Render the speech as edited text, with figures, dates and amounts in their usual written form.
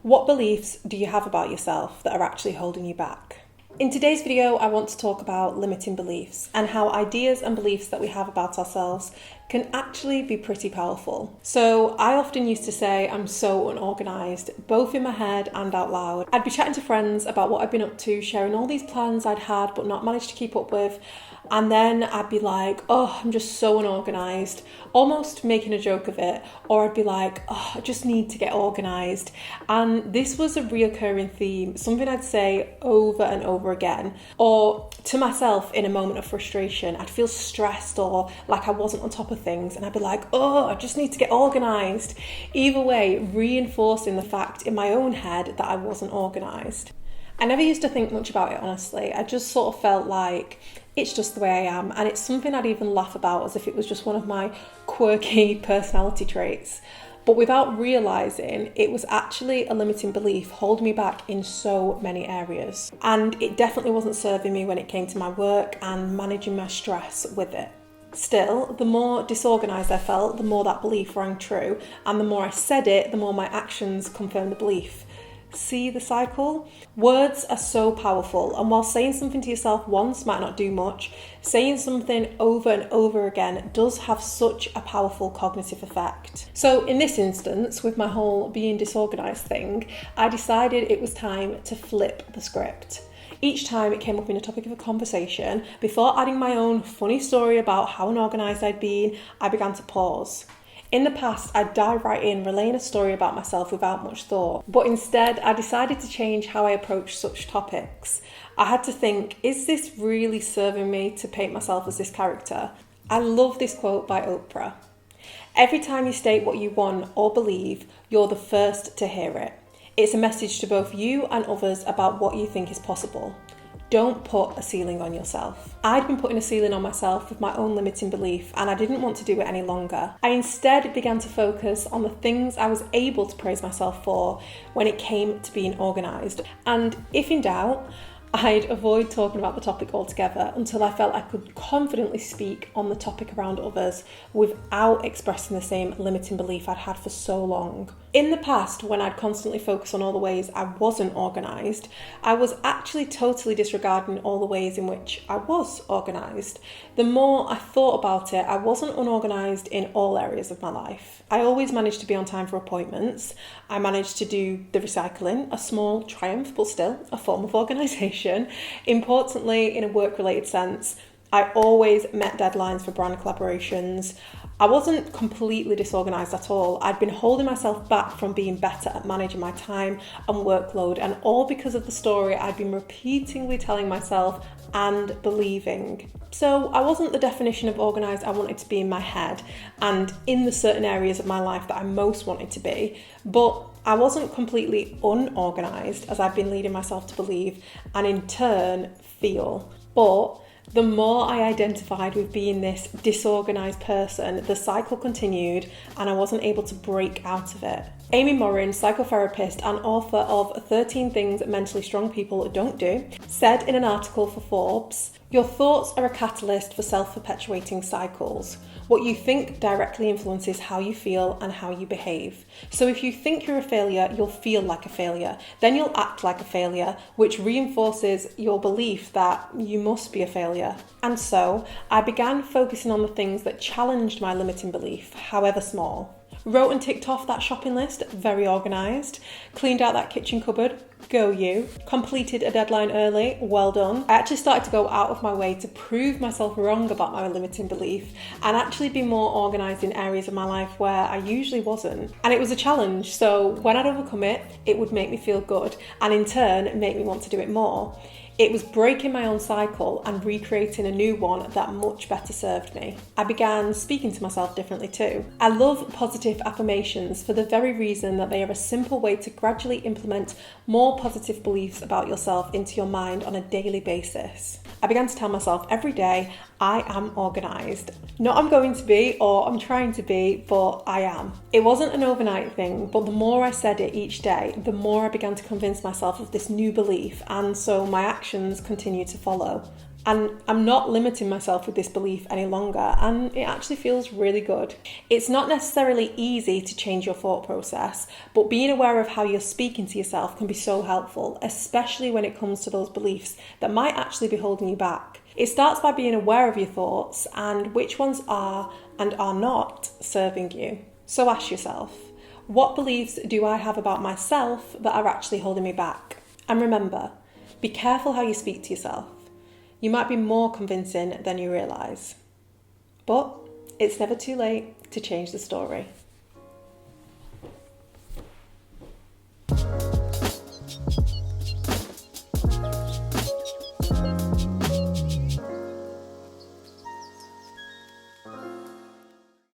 What beliefs do you have about yourself that are actually holding you back? In today's video, I want to talk about limiting beliefs and how ideas and beliefs that we have about ourselves can actually be pretty powerful. So I often used to say I'm so unorganized, both in my head and out loud. I'd be chatting to friends about what I'd been up to, sharing all these plans I'd had but not managed to keep up with. And then I'd be like, oh, I'm just so unorganized, almost making a joke of it. Or I'd be like, oh, I just need to get organized. And this was a reoccurring theme, something I'd say over and over again. Or to myself in a moment of frustration, I'd feel stressed or like I wasn't on top of things. And I'd be like, oh, I just need to get organized. Either way, reinforcing the fact in my own head that I wasn't organized. I never used to think much about it, honestly. I just sort of felt like it's just the way I am, and it's something I'd even laugh about as if it was just one of my quirky personality traits. But without realising, it was actually a limiting belief holding me back in so many areas. And it definitely wasn't serving me when it came to my work and managing my stress with it. Still, the more disorganised I felt, the more that belief rang true, and the more I said it, the more my actions confirmed the belief. See the cycle? Words are so powerful, and while saying something to yourself once might not do much, saying something over and over again does have such a powerful cognitive effect. So in this instance, with my whole being disorganised thing, I decided it was time to flip the script. Each time it came up in a topic of a conversation, before adding my own funny story about how unorganised I'd been, I began to pause. In the past, I'd dive right in, relaying a story about myself without much thought. But instead, I decided to change how I approach such topics. I had to think, is this really serving me to paint myself as this character? I love this quote by Oprah. Every time you state what you want or believe, you're the first to hear it. It's a message to both you and others about what you think is possible. Don't put a ceiling on yourself. I'd been putting a ceiling on myself with my own limiting belief, and I didn't want to do it any longer. I instead began to focus on the things I was able to praise myself for when it came to being organised. And if in doubt, I'd avoid talking about the topic altogether until I felt I could confidently speak on the topic around others without expressing the same limiting belief I'd had for so long. In the past, when I'd constantly focus on all the ways I wasn't organised, I was actually totally disregarding all the ways in which I was organised. The more I thought about it, I wasn't unorganised in all areas of my life. I always managed to be on time for appointments. I managed to do the recycling, a small triumph, but still a form of organisation. Importantly, in a work-related sense, I always met deadlines for brand collaborations. I wasn't completely disorganised at all. I'd been holding myself back from being better at managing my time and workload, and all because of the story I'd been repeatedly telling myself and believing. So I wasn't the definition of organised I wanted to be in my head and in the certain areas of my life that I most wanted to be, but I wasn't completely unorganised as I'd been leading myself to believe and in turn feel. But the more I identified with being this disorganised person, the cycle continued and I wasn't able to break out of it. Amy Morin, psychotherapist and author of 13 Things Mentally Strong People Don't Do, said in an article for Forbes, "Your thoughts are a catalyst for self-perpetuating cycles. What you think directly influences how you feel and how you behave. So if you think you're a failure, you'll feel like a failure. Then you'll act like a failure, which reinforces your belief that you must be a failure." And so I began focusing on the things that challenged my limiting belief, however small. Wrote and ticked off that shopping list, very organised. Cleaned out that kitchen cupboard, go you. Completed a deadline early, well done. I actually started to go out of my way to prove myself wrong about my limiting belief and actually be more organised in areas of my life where I usually wasn't. And it was a challenge, so when I'd overcome it, it would make me feel good and in turn make me want to do it more. It was breaking my own cycle and recreating a new one that much better served me. I began speaking to myself differently too. I love positive affirmations for the very reason that they are a simple way to gradually implement more positive beliefs about yourself into your mind on a daily basis. I began to tell myself every day, I am organised. Not I'm going to be or I'm trying to be, but I am. It wasn't an overnight thing, but the more I said it each day, the more I began to convince myself of this new belief, and so my actions continued to follow. And I'm not limiting myself with this belief any longer, and it actually feels really good. It's not necessarily easy to change your thought process, but being aware of how you're speaking to yourself can be so helpful, especially when it comes to those beliefs that might actually be holding you back. It starts by being aware of your thoughts and which ones are and are not serving you. So ask yourself, what beliefs do I have about myself that are actually holding me back? And remember, be careful how you speak to yourself. You might be more convincing than you realise. But it's never too late to change the story.